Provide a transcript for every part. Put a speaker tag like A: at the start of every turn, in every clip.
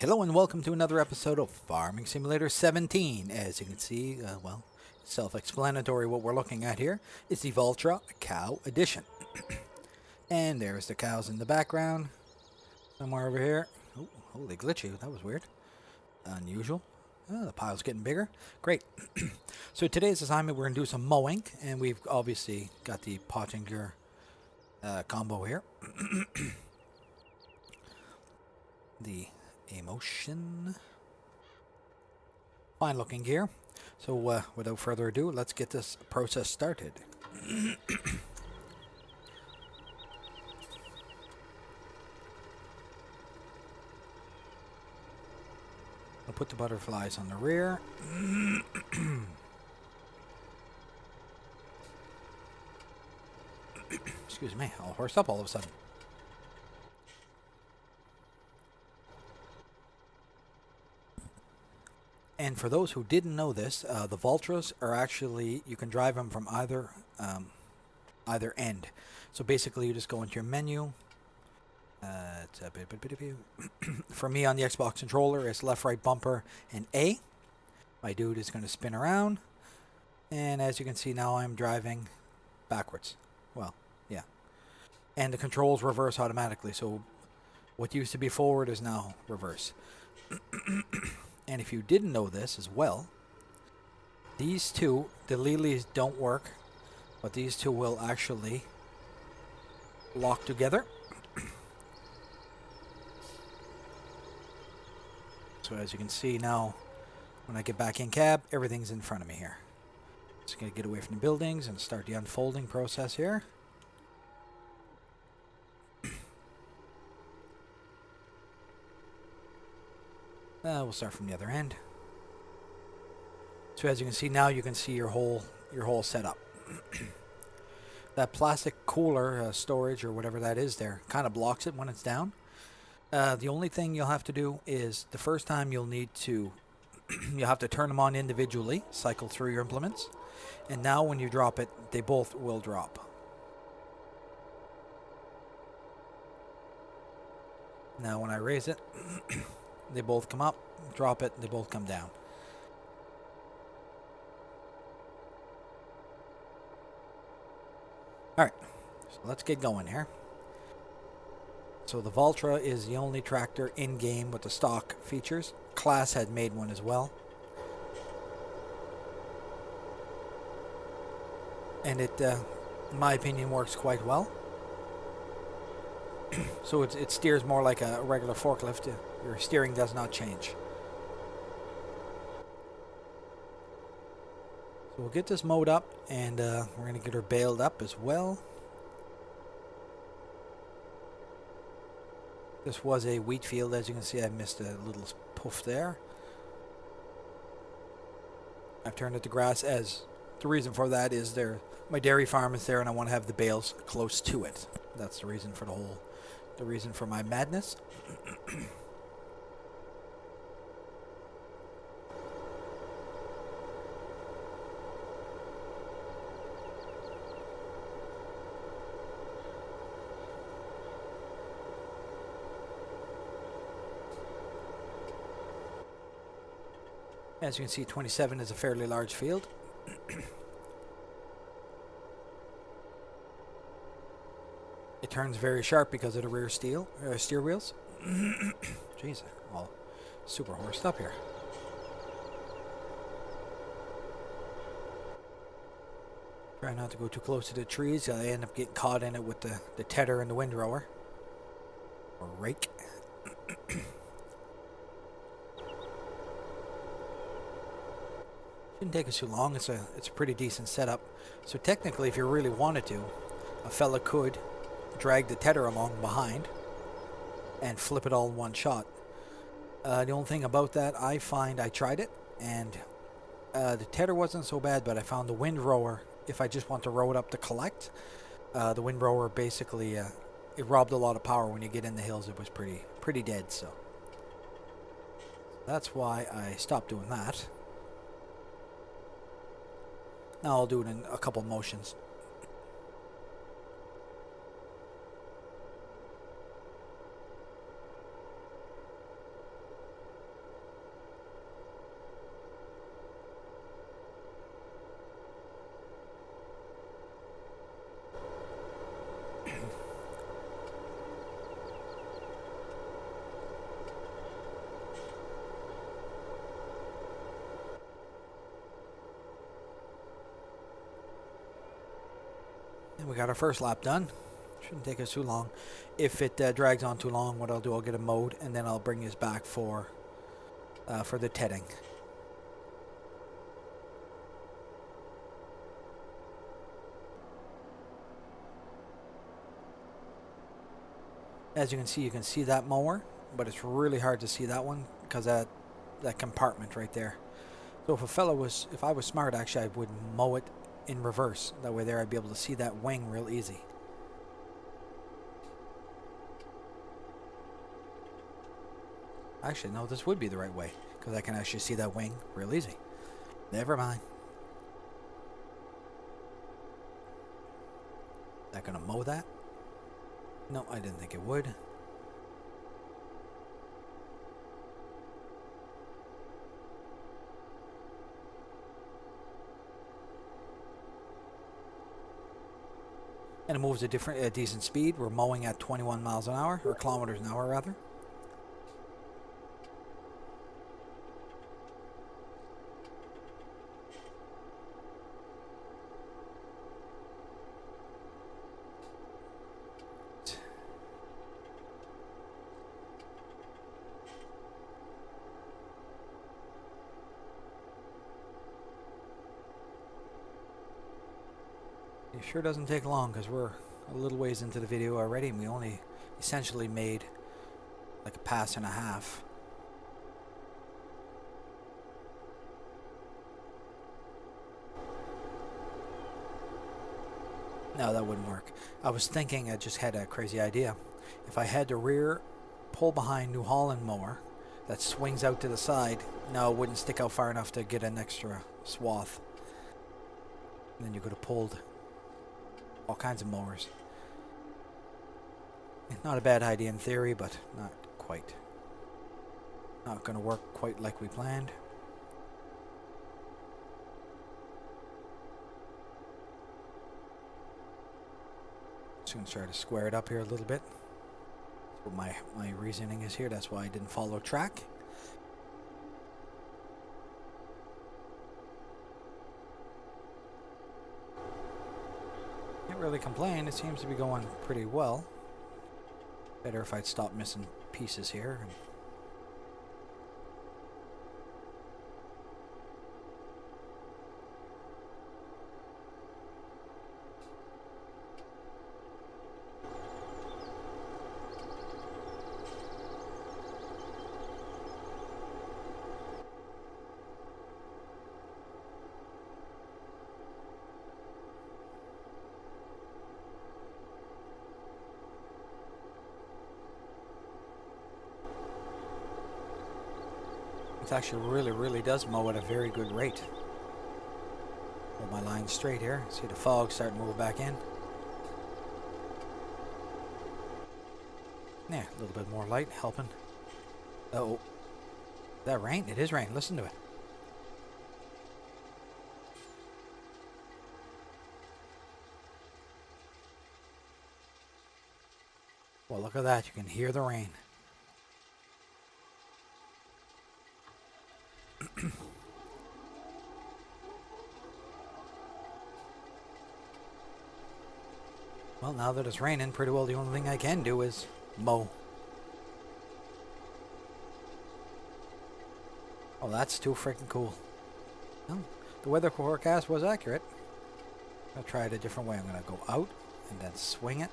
A: Hello and welcome to another episode of Farming Simulator 17. As you can see, self-explanatory what we're looking at here is the Voltra Cow Edition. And there's the cows in the background, somewhere over here. Oh, holy glitchy, that was weird. Unusual. Oh, the pile's getting bigger. Great. So today's assignment, we're going to do some mowing, and we've obviously got the Pottinger combo here. The emotion. Fine looking gear. So without further ado, let's get this process started. I'll put the butterflies on the rear. Excuse me, all horsed up all of a sudden. And for those who didn't know this, the Voltras are actually, you can drive them from either end. So basically you just go into your menu. For me on the Xbox controller, it's left, right bumper, and A. My dude is going to spin around. And as you can see now, I'm driving backwards. Well, yeah. And the controls reverse automatically. So what used to be forward is now reverse. And if you didn't know this as well, these two, the Lilies don't work, but these two will actually lock together. So as you can see now, when I get back in cab, everything's in front of me here. Just going to get away from the buildings and start the unfolding process here. We'll start from the other end. So as you can see now, you can see your whole setup. That plastic cooler storage or whatever that is there kind of blocks it when it's down. The only thing you'll have to do is the first time you'll need to you'll have to turn them on individually, cycle through your implements, and now when you drop it, they both will drop. Now when I raise it, they both come up, drop it, they both come down. Alright, so let's get going here. So the Voltra is the only tractor in-game with the stock features. Class had made one as well. And it, in my opinion, works quite well. So it steers more like a regular forklift. Your steering does not change. So we'll get this mowed up, and we're going to get her baled up as well. This was a wheat field. As you can see, I missed a little poof there. I've turned it to grass, as the reason for that is my dairy farm is there and I want to have the bales close to it. That's the reason for the reason for my madness. As you can see, 27 is a fairly large field. It turns very sharp because of the rear steer wheels. Jeez, all super horsed up here. Try not to go too close to the trees. I end up getting caught in it with the tedder and the windrower. Or rake. Shouldn't take us too long. It's a pretty decent setup. So technically, if you really wanted to, a fella could drag the tedder along behind and flip it all in one shot. The only thing about that, I tried it, and the tedder wasn't so bad, but I found the windrower, if I just want to row it up to collect, the windrower basically, it robbed a lot of power when you get in the hills. It was pretty dead, so that's why I stopped doing that. Now I'll do it in a couple motions. we got our first lap done. Shouldn't take us too long. If it drags on too long, what I'll do, I'll get a mode, and then I'll bring you back for the tedding. As you can see that mower, but it's really hard to see that one because that compartment right there. So if I was smart, actually, I would mow it in reverse. That way there I'd be able to see that wing real easy. Actually, no, this would be the right way because I can actually see that wing real easy. Never mind. Is that gonna mow that? No, I didn't think it would. And it moves at a decent speed. We're mowing at 21 miles an hour, or kilometers an hour rather. It sure doesn't take long because we're a little ways into the video already and we only essentially made like a pass and a half. No, that wouldn't work. I was thinking, I just had a crazy idea. If I had the rear pull behind New Holland mower that swings out to the side, no, it wouldn't stick out far enough to get an extra swath. And then you could have pulled all kinds of mowers. Not a bad idea in theory, but not quite. Not going to work quite like we planned. Just going to try to square it up here a little bit. That's what my reasoning is here. That's why I didn't follow track. Can't really complain. It seems to be going pretty well. Better if I'd stop missing pieces here. It actually really does mow at a very good rate. Hold my line straight here. See the fog starting to move back in. Yeah, a little bit more light helping. Oh, is that rain? It is rain. Listen to it. Well, look at that. You can hear the rain. Well, now that it's raining, pretty well the only thing I can do is mow. Oh, that's too freaking cool. Well, the weather forecast was accurate. I'll try it a different way. I'm going to go out and then swing it.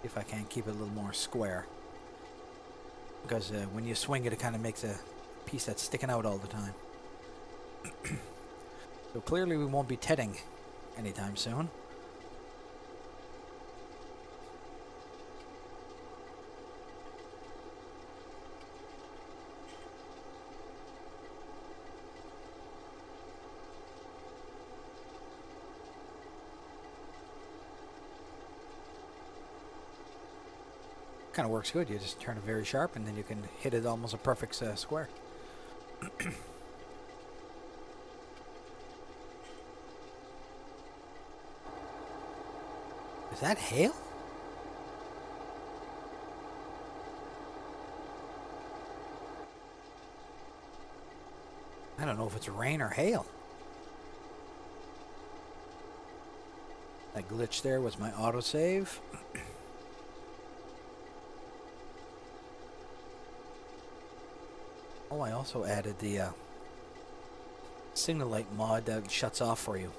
A: See if I can keep it a little more square. Because when you swing it, it kind of makes a piece that's sticking out all the time. So clearly we won't be tedding anytime soon. Kind of works good. You just turn it very sharp and then you can hit it almost a perfect square. Is that hail? I don't know if it's rain or hail. That glitch there was my autosave. Oh, I also added the signal light mod that shuts off for you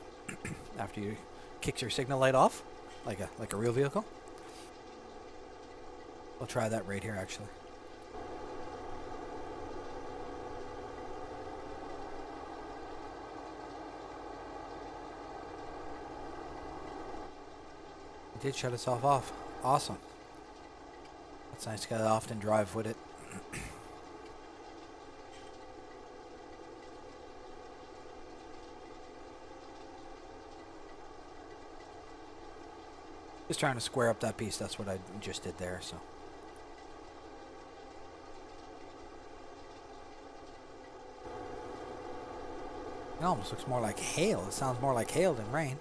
A: after you kicks your signal light off, like a real vehicle. I'll try that right here, actually. It did shut itself off. Awesome. That's nice to often drive with it. Just trying to square up that piece. That's what I just did there. So. It almost looks more like hail. It sounds more like hail than rain.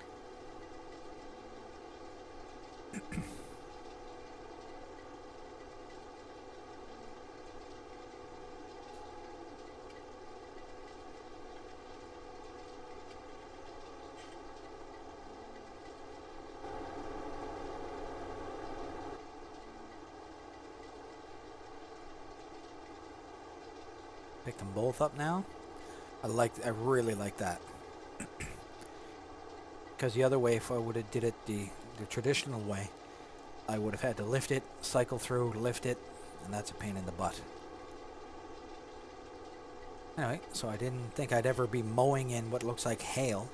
A: Pick them both up now. I really like that. Because the other way, if I would have did it the traditional way, I would have had to lift it, cycle through, lift it, and that's a pain in the butt. Anyway, so I didn't think I'd ever be mowing in what looks like hail.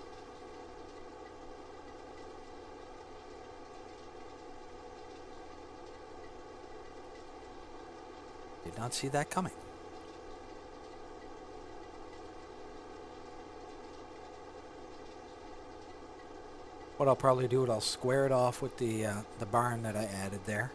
A: Did not see that coming. What I'll probably do is I'll square it off with the barn that I added there.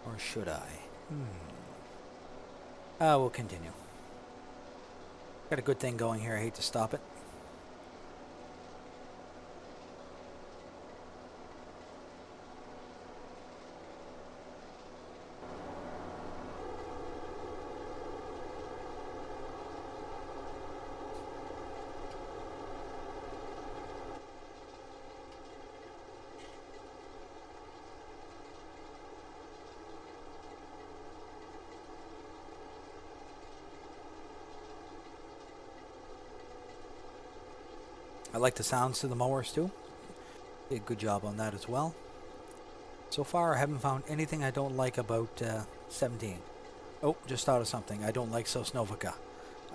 A: Or should I? We'll continue. Got a good thing going here. I hate to stop it. I like the sounds to the mowers too. Did a good job on that as well. So far I haven't found anything I don't like about 17. Oh, just thought of something. I don't like Sosnovica.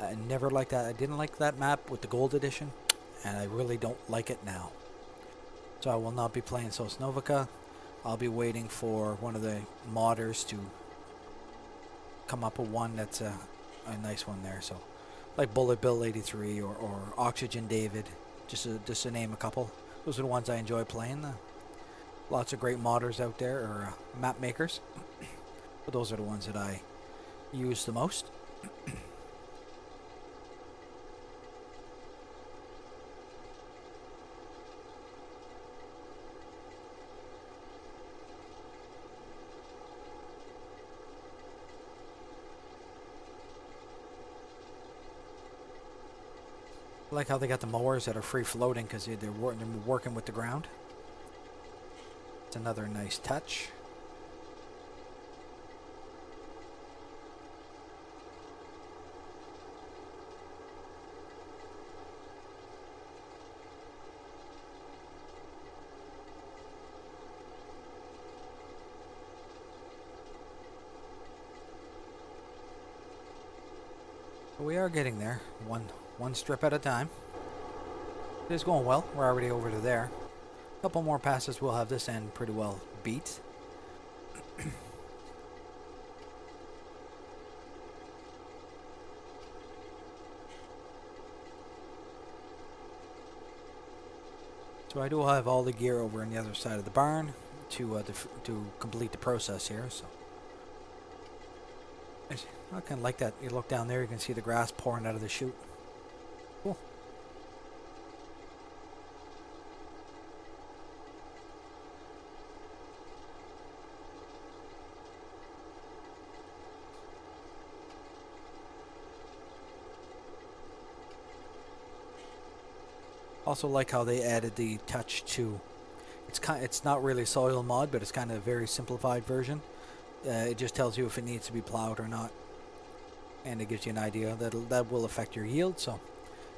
A: I never liked that. I didn't like that map with the gold edition, and I really don't like it now. So I will not be playing Sosnovica. I'll be waiting for one of the modders to come up with one that's a nice one there. So like Bullet Bill 83 or Oxygen David. Just to name a couple. Those are the ones I enjoy playing. Lots of great modders out there, or map makers. But those are the ones that I use the most. I like how they got the mowers that are free floating because they're working with the ground. It's another nice touch. We are getting there, one strip at a time. It is going well. We're already over to there. A couple more passes, we'll have this end pretty well beat. So I do have all the gear over on the other side of the barn. to complete the process here. So I kind of like that. You look down there, you can see the grass pouring out of the chute. Cool. Also like how they added the touch to. It's not really soil mod, but it's kind of a very simplified version. It just tells you if it needs to be plowed or not, and it gives you an idea that will affect your yield. So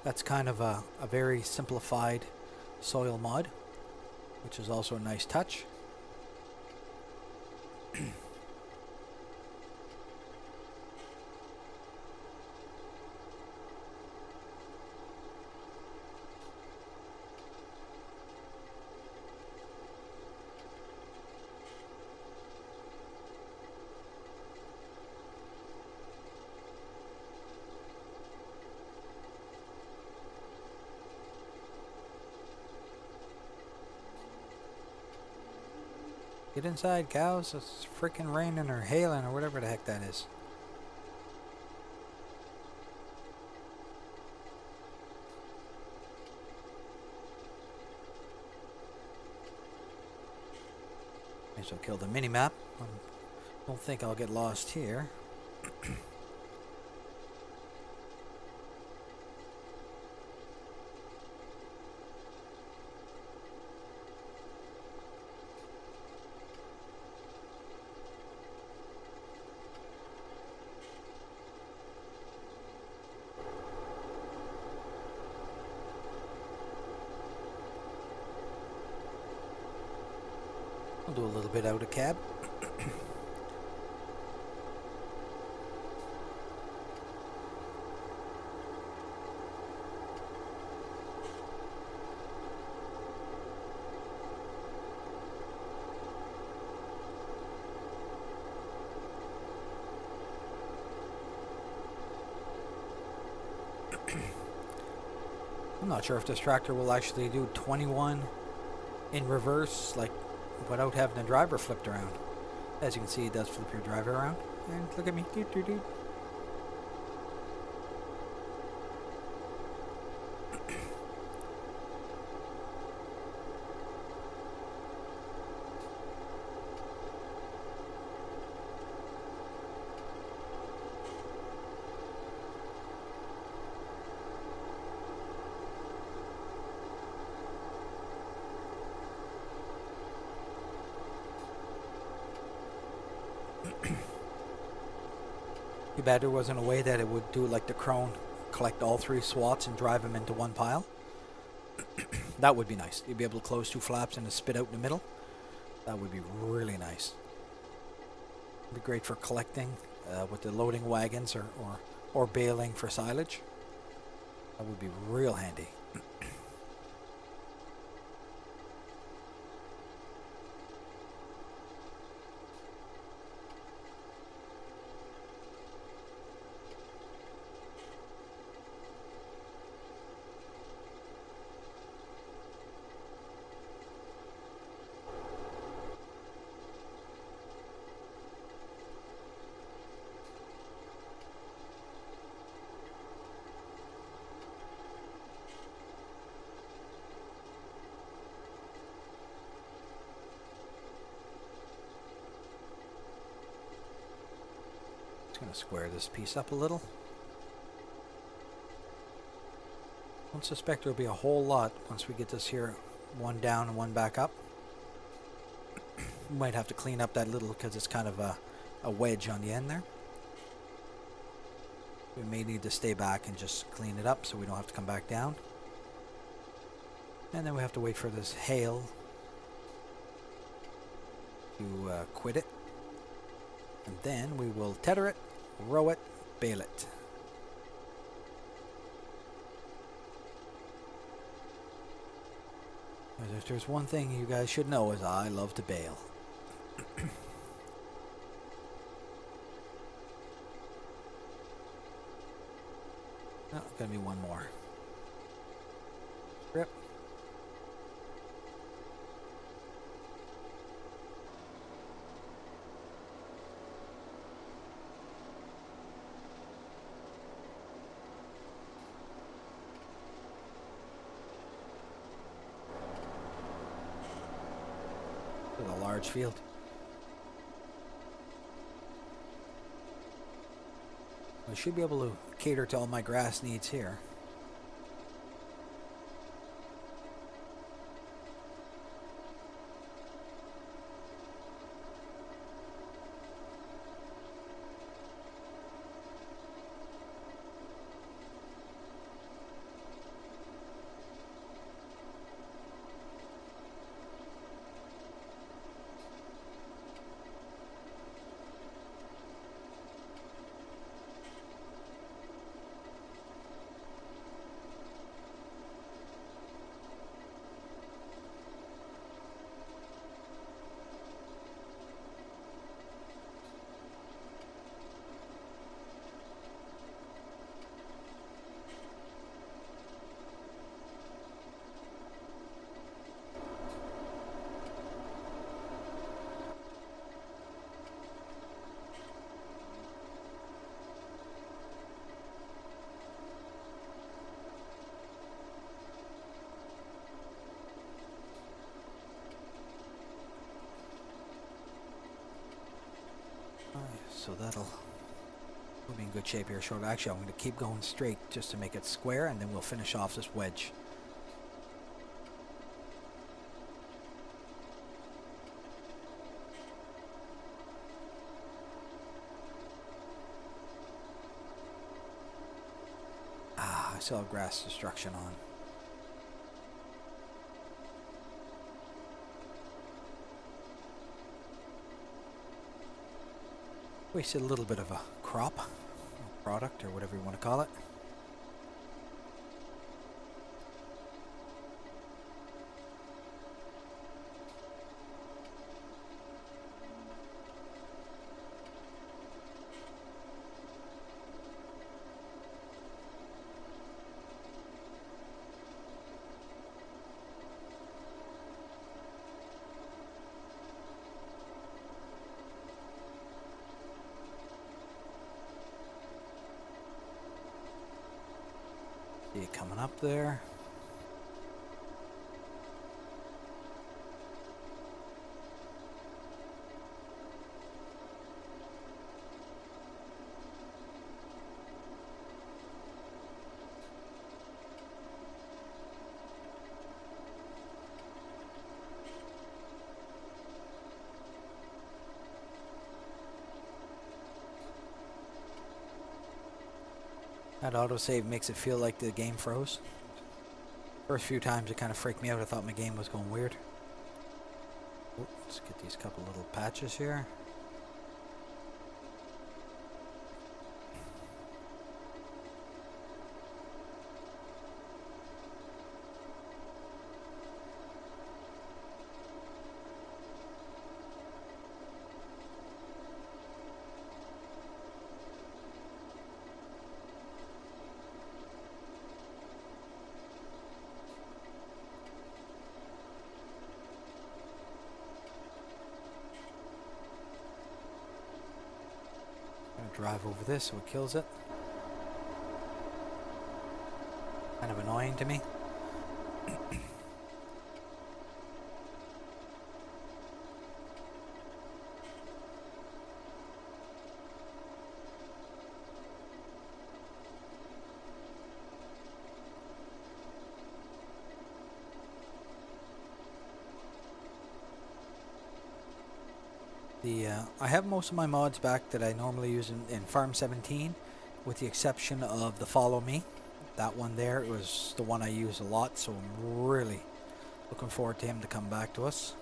A: that's kind of a very simplified soil mod, which is also a nice touch. Get inside, cows. It's freaking raining or hailing or whatever the heck that is. May as well kill the mini-map. Don't think I'll get lost here. I'll do a little bit out of cab. I'm not sure if this tractor will actually do 21 in reverse, like without having the driver flipped around. As you can see, it does flip your driver around. And look at me. Doot, doot, doot. Too bad there wasn't a way that it would do like the Crone, collect all 3 swats and drive them into one pile. That would be nice. You'd be able to close 2 flaps and spit out in the middle. That would be really nice. It'd be great for collecting with the loading wagons or baling for silage. That would be real handy. Going to square this piece up a little. Don't suspect there'll be a whole lot once we get this here, one down and one back up. We might have to clean up that little because it's kind of a wedge on the end there. We may need to stay back and just clean it up so we don't have to come back down. And then we have to wait for this hail to quit it. And then we will tether it, row it, bale it. If there's one thing you guys should know is I love to bale. Oh, gonna be one more. Strip. It's a large field. I should be able to cater to all my grass needs here. So that'll be in good shape here shortly. Actually, I'm going to keep going straight just to make it square, and then we'll finish off this wedge. I still have grass destruction on. Wasted a little bit of a crop, or product, or whatever you want to call it. See it coming up there. That autosave makes it feel like the game froze. First few times it kind of freaked me out. I thought my game was going weird. Oh, let's get these couple little patches here. Drive over this so it kills it. Kind of annoying to me. I have most of my mods back that I normally use in Farm 17, with the exception of the Follow Me. That one there was the one I use a lot, so I'm really looking forward to him to come back to us.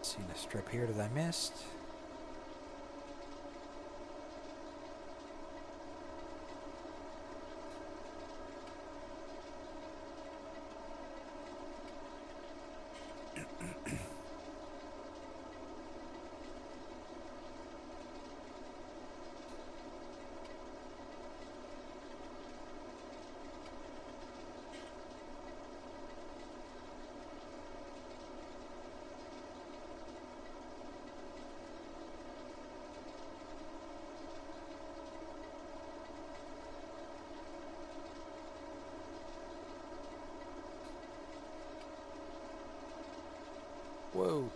A: Seen a strip here that I missed.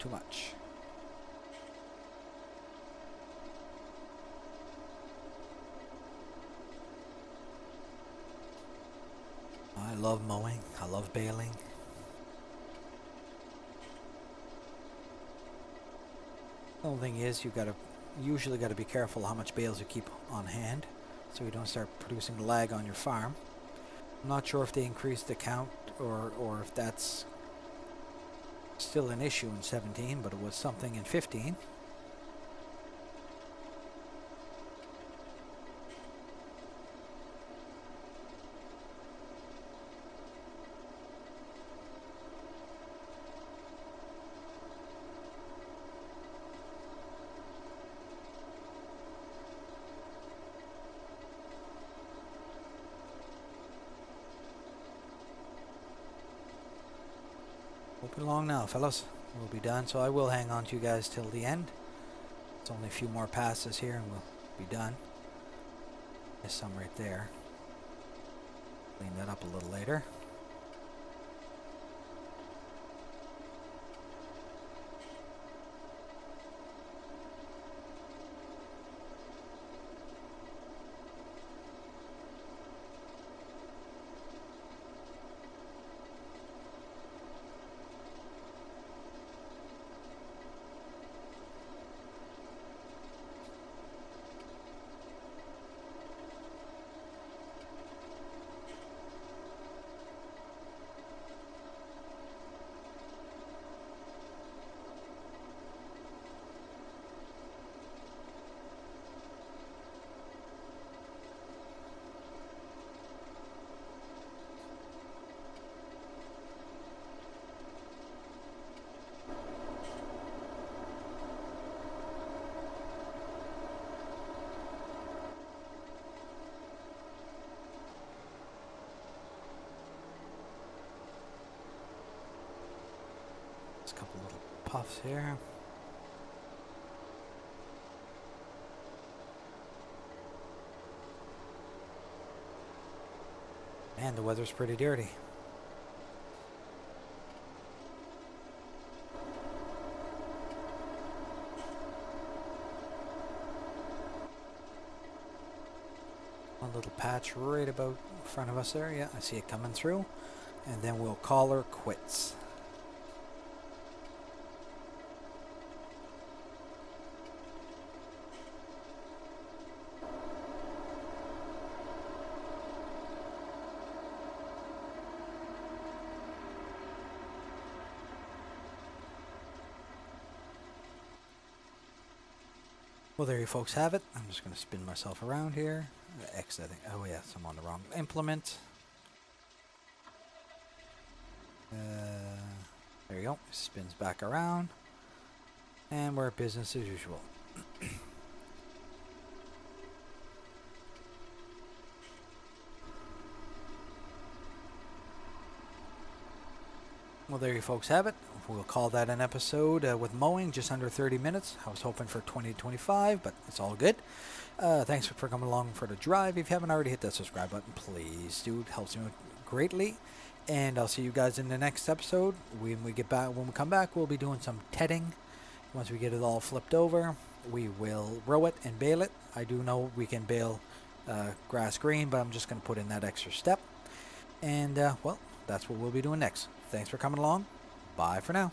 A: too much. I love mowing. I love baling. The only thing is, usually got to be careful how much bales you keep on hand, so you don't start producing lag on your farm. I'm not sure if they increased the count or if that's still an issue in 17, but it was something in 15. Moving along now, fellas. We'll be done, so I will hang on to you guys till the end. It's only a few more passes here and we'll be done. There's some right there. Clean that up a little later. Just a couple little puffs here. Man, the weather's pretty dirty. One little patch right about in front of us there. Yeah, I see it coming through. And then we'll call her quits. Well, there you folks have it. I'm just going to spin myself around here. X, I think. Oh, yes, I'm on the wrong implement. There you go. Spins back around. And we're business as usual. Well, there you folks have it. We'll call that an episode with mowing, just under 30 minutes. I was hoping for 20 to 25, but it's all good. Thanks for coming along for the drive. If you haven't already hit that subscribe button, please do. It helps me greatly. And I'll see you guys in the next episode. When we come back, we'll be doing some tedding. Once we get it all flipped over, we will row it and bale it. I do know we can bale grass green, but I'm just going to put in that extra step. And, well, that's what we'll be doing next. Thanks for coming along. Bye for now.